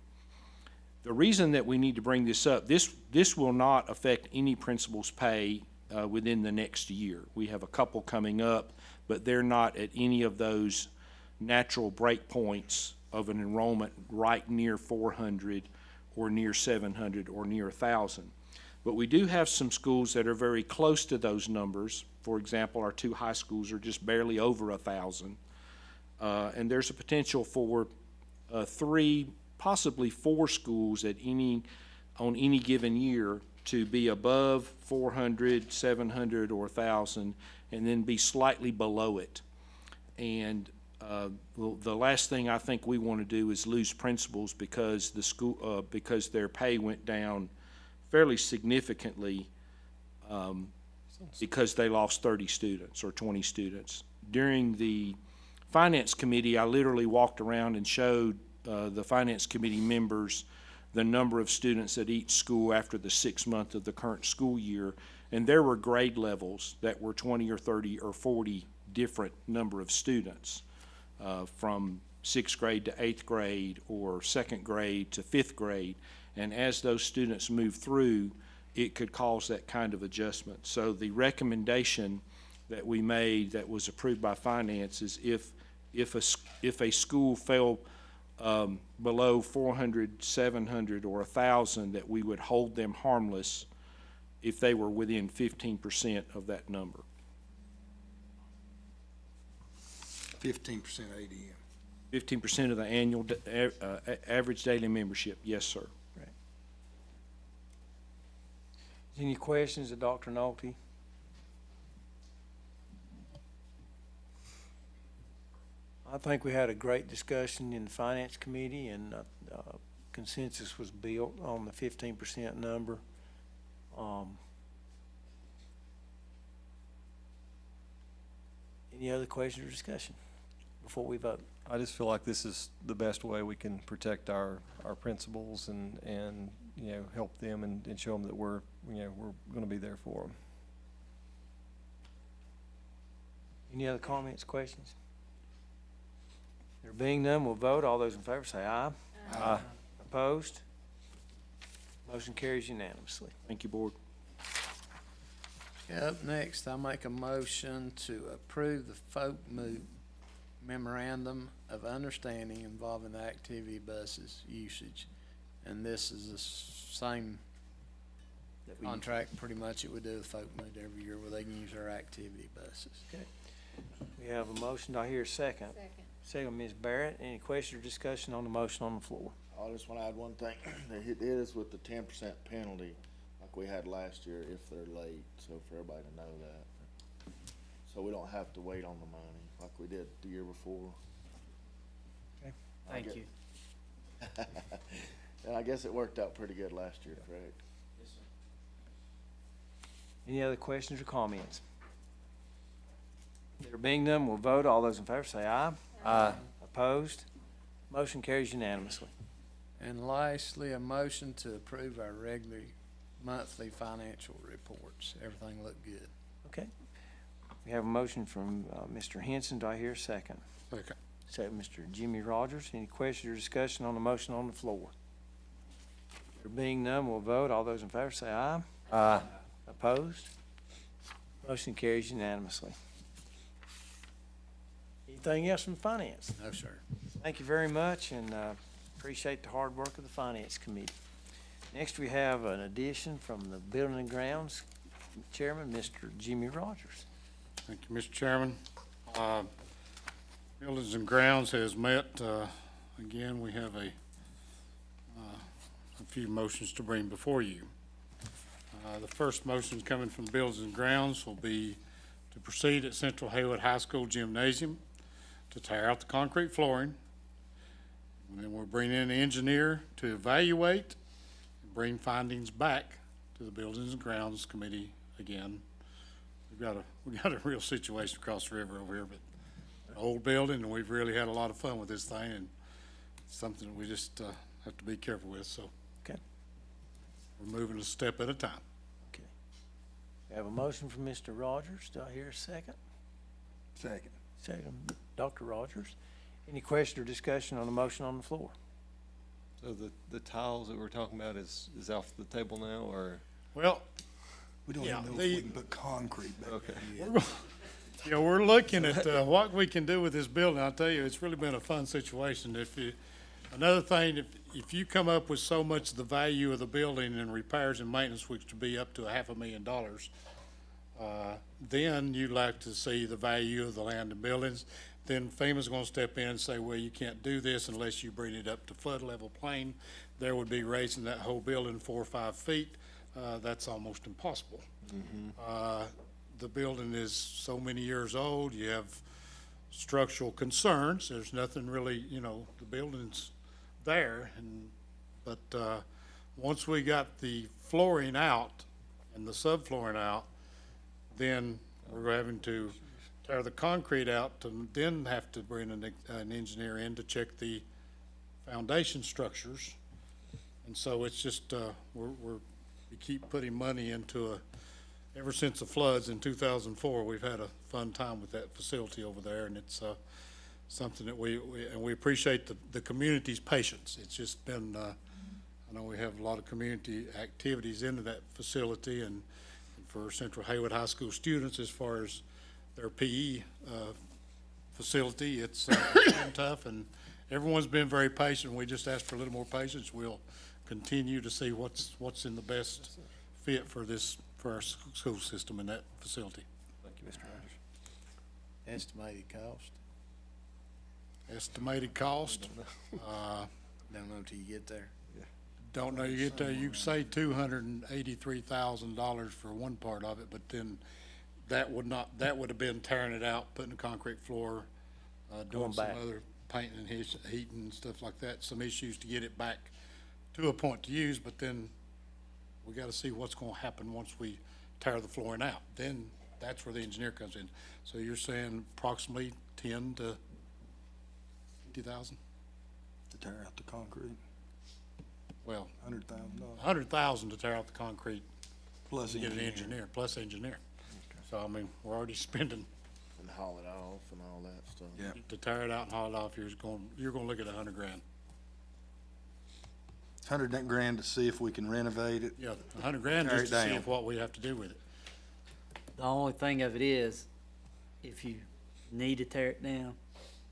The reason that we need to bring this up, this will not affect any principal's pay within the next year. We have a couple coming up, but they're not at any of those natural break points of an enrollment right near 400 or near 700 or near 1,000. But we do have some schools that are very close to those numbers. For example, our two high schools are just barely over 1,000. And there's a potential for 3, possibly 4 schools on any given year to be above 400, 700, or 1,000, and then be slightly below it. And the last thing I think we want to do is lose principals because because their pay went down fairly significantly because they lost 30 students or 20 students. During the Finance Committee, I literally walked around and showed the Finance Committee members the number of students at each school after the 6th month of the current school year, and there were grade levels that were 20 or 30 or 40 different number of students, from 6th grade to 8th grade or 2nd grade to 5th grade. And as those students move through, it could cause that kind of adjustment. So the recommendation that we made that was approved by finance is if a school fell below 400, 700, or 1,000, that we would hold them harmless if they were within 15% of that number. 15% ADM. 15% of the annual average daily membership, yes, sir. Any questions of Dr. Nolte? I think we had a great discussion in the Finance Committee, and consensus was built on the 15% number. Any other questions or discussion before we vote? I just feel like this is the best way we can protect our principals and you know, help them and show them that we're going to be there for them. Any other comments, questions? There being none, we'll vote. All those in favor say aye. Aye. Opposed? Motion carries unanimously. Thank you, Board. Up next, I make a motion to approve the Folk Moot Memorandum of Understanding involving the activity buses usage. And this is the same contract pretty much that we do with Folk Moot every year where they can use our activity buses. Okay. We have a motion. Do I hear a second? Second, Ms. Barrett. Any question or discussion on the motion on the floor? I just want to add one thing. They hit us with the 10% penalty like we had last year if they're late, so for everybody to know that. So we don't have to wait on the money like we did the year before. Okay. Thank you. And I guess it worked out pretty good last year, correct? Yes, sir. Any other questions or comments? There being none, we'll vote. All those in favor say aye. Aye. Opposed? Motion carries unanimously. And lastly, a motion to approve our regular monthly financial reports. Everything looked good. Okay. We have a motion from Mr. Henson. Do I hear a second? Second. Second, Mr. Jimmy Rogers. Any questions or discussion on the motion on the floor? There being none, we'll vote. All those in favor say aye. Aye. Opposed? Motion carries unanimously. Anything else from finance? No, sir. Thank you very much, and appreciate the hard work of the Finance Committee. Next, we have an addition from the Building and Grounds Chairman, Mr. Jimmy Rogers. Thank you, Mr. Chairman. Buildings and Grounds has met. Again, we have a few motions to bring before you. The first motion coming from Buildings and Grounds will be to proceed at Central Haywood High School Gymnasium to tear out the concrete flooring. And then we're bringing in an engineer to evaluate and bring findings back to the Buildings and Grounds Committee again. We've got a real situation across the river over here, but an old building, and we've really had a lot of fun with this thing, and it's something that we just have to be careful with. So Okay. we're moving a step at a time. Okay. We have a motion from Mr. Rogers. Do I hear a second? Second. Second, Dr. Rogers. Any question or discussion on the motion on the floor? So the tiles that we're talking about is off the table now, or? Well, We don't Yeah, even know if we can put concrete back Okay. there yet. yeah, we're looking at what we can do with this building. I'll tell you, it's really been a fun situation. Another thing, if you come up with so much of the value of the building and repairs and maintenance, which would be up to $500,000, then you'd like to see the value of the land and buildings. then FEMA's gonna step in and say, well, you can't do this unless you bring it up to flood level plain. There would be raising that whole building 4 or 5 feet. That's almost impossible. The building is so many years old, you have structural concerns. There's nothing really, the building's there, but once we got the flooring out and the subflooring out, then we're having to tear the concrete out to then have to bring an engineer in to check the foundation structures. And so it's just, we keep putting money into ever since the floods in 2004, we've had a fun time with that facility over there, and it's something that we appreciate the community's patience. It's just been, I know we have a lot of community activities into that facility, and for Central Haywood High School students, as far as their PE facility, it's been tough, and everyone's been very patient. We just ask for a little more patience. We'll continue to see what's in the best fit for our school system in that facility. Thank you, Mr. Rogers. Estimated cost? Estimated cost, Don't know till you get there. don't know, you get there, you say $283,000 for one part of it, but then that would have been tearing it out, putting a concrete floor, doing some other painting and heating and stuff like that, some issues to get it back to a point to use, but then we gotta see what's gonna happen once we tear the flooring out. Then that's where the engineer comes in. So you're saying approximately 10 to 50,000? To tear out the concrete, Well, $100,000 100,000 to tear out the concrete, plus to get an engineer, plus engineer. So, I mean, we're already spending, And haul it off and all that stuff. Yeah. to tear it out and haul it off, you're gonna look at $100,000. $100,000 to see if we can renovate it. Yeah, $100,000 Tear just it to see down. if what we have to do with it. The only thing of it is, if you need to tear it down,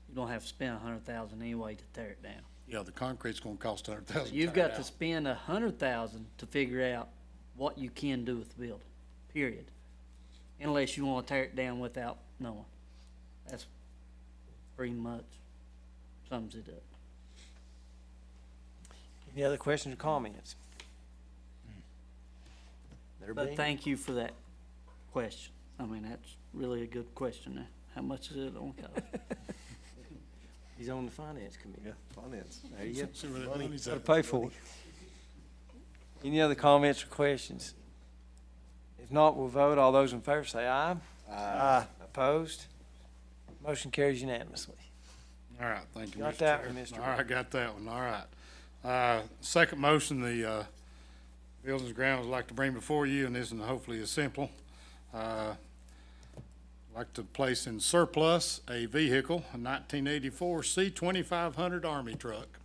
you're gonna have to spend 100,000 anyway to tear it down. Yeah, the concrete's gonna cost 100,000. You've got to spend 100,000 to figure out what you can do with the building, period. Unless you wanna tear it down without knowing. That's pretty much sums it up. Any other questions or comments? There But being- thank you for that question. I mean, that's really a good question there. How much is it on cost? He's on the finance committee. Yeah, finance. There you go. See where that Money, money's gotta at. pay for it. Any other comments or questions? If not, we'll vote. All those in favor say aye. Aye. Opposed? Motion carries unanimously. All right, thank you, Got Mr. that Chair. one, Mr. All right, got that one, all right. Second motion, the Buildings and Grounds would like to bring before you, and this is hopefully is simple. Like to place in surplus a vehicle, a 1984 C-2500 Army truck.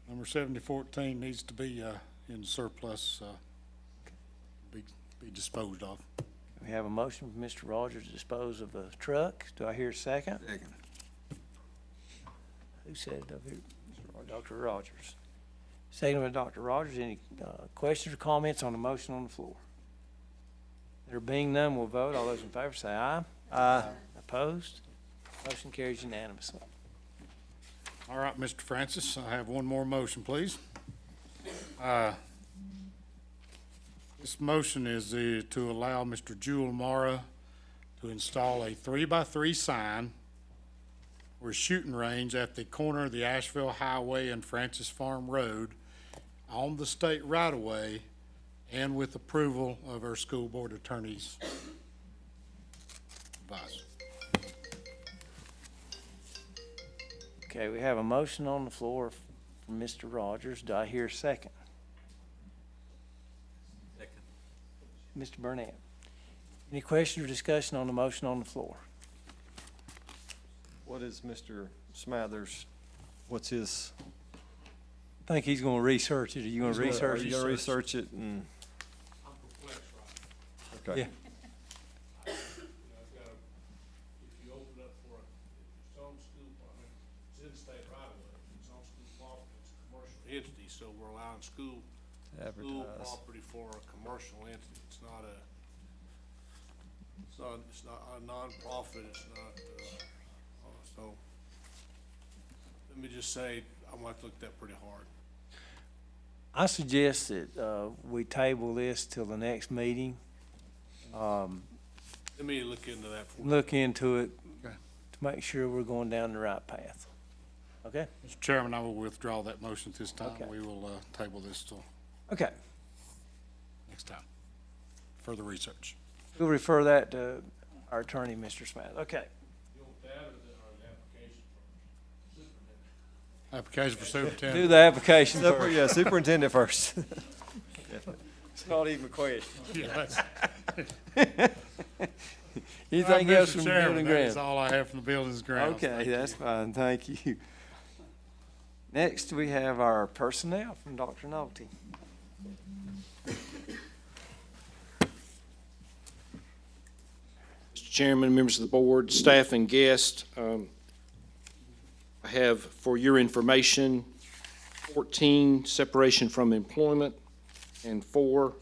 Number 7014 needs to be in surplus, be disposed of. We have a motion from Mr. Rogers to dispose of a truck. Do I hear a second? Second. Who said it over here? Dr. Rogers. Second by Dr. Rogers. Any questions or comments on the motion on the floor? There being none, we'll vote. All those in favor say aye. Aye. Opposed? Motion carries unanimously. All right, Mr. Francis, I have one more motion, please. This motion is to allow Mr. Jewel Mara to install a 3x3 sign or shooting range at the corner of the Asheville Highway and Francis Farm Road on the state right-of-way and with approval of our school board attorney's advice. Okay, we have a motion on the floor from Mr. Rogers. Do I hear a second? Second. Mr. Burnett. Any question or discussion on the motion on the floor? What is Mr. Smathers, what's his? I think he's gonna research it. Are you gonna research Are you it? gonna research it and? I'm perplexed right Okay. Yeah. now. If you open up for if it's on school, I mean, it's in state right away, if it's on school property, it's a commercial entity, so we're allowing school Advertise. property for a commercial entity. It's not a nonprofit, it's not So, let me just say, I'm gonna have to look at that pretty hard. I suggest that, we table this till the next meeting. Let me look into that for you. Look into it Okay. to make sure we're going down the right path. Okay? Mr. Chairman, I will withdraw that motion at this time. Okay. We will table this till Okay. next time. Further research. We'll refer that to our attorney, Mr. Smith. Okay. You want that or the application first? Application for Do superintendent. the application first. Yeah, superintendent first. It's not even a question. Yeah, that's- Anything Mr. else from Chairman, building that is grounds? all I have from the buildings and grounds. Okay, Thank you. that's fine. Thank you. Next, we have our personnel from Dr. Nolte. Mr. Chairman, members of the board, staff, and guests, I have for your information 14 separation from employment and 4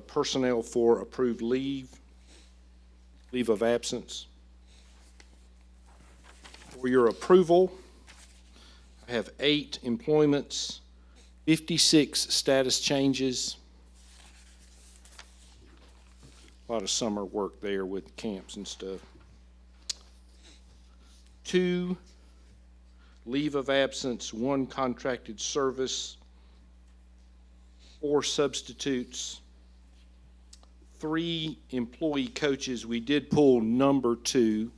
personnel for approved leave of absence. For your approval, I have 8 employments, 56 status changes. A lot of summer work there with camps and stuff. 2 leave of absence, 1 contracted service, 4 substitutes, 3 employee coaches. We did pull number 2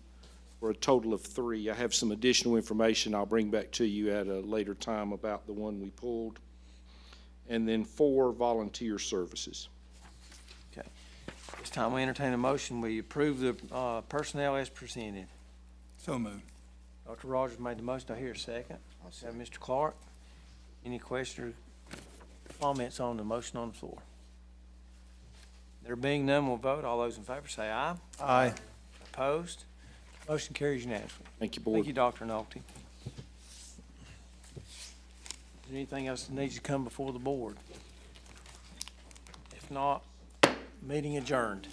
for a total of 3. I have some additional information I'll bring back to you at a later time about the one we pulled. And then 4 volunteer services. This time we entertain a motion. We approve the personnel as presented. So moved. Dr. Rogers made the motion. I hear a second. Have Mr. Clark. Any questions or comments on the motion on the floor? There being none, we'll vote. All those in favor say aye. Aye. Opposed? Motion carries unanimously. Thank you, Board. Thank you, Dr. Nolte. Is there anything else that needs to come before the board? If not, meeting adjourned.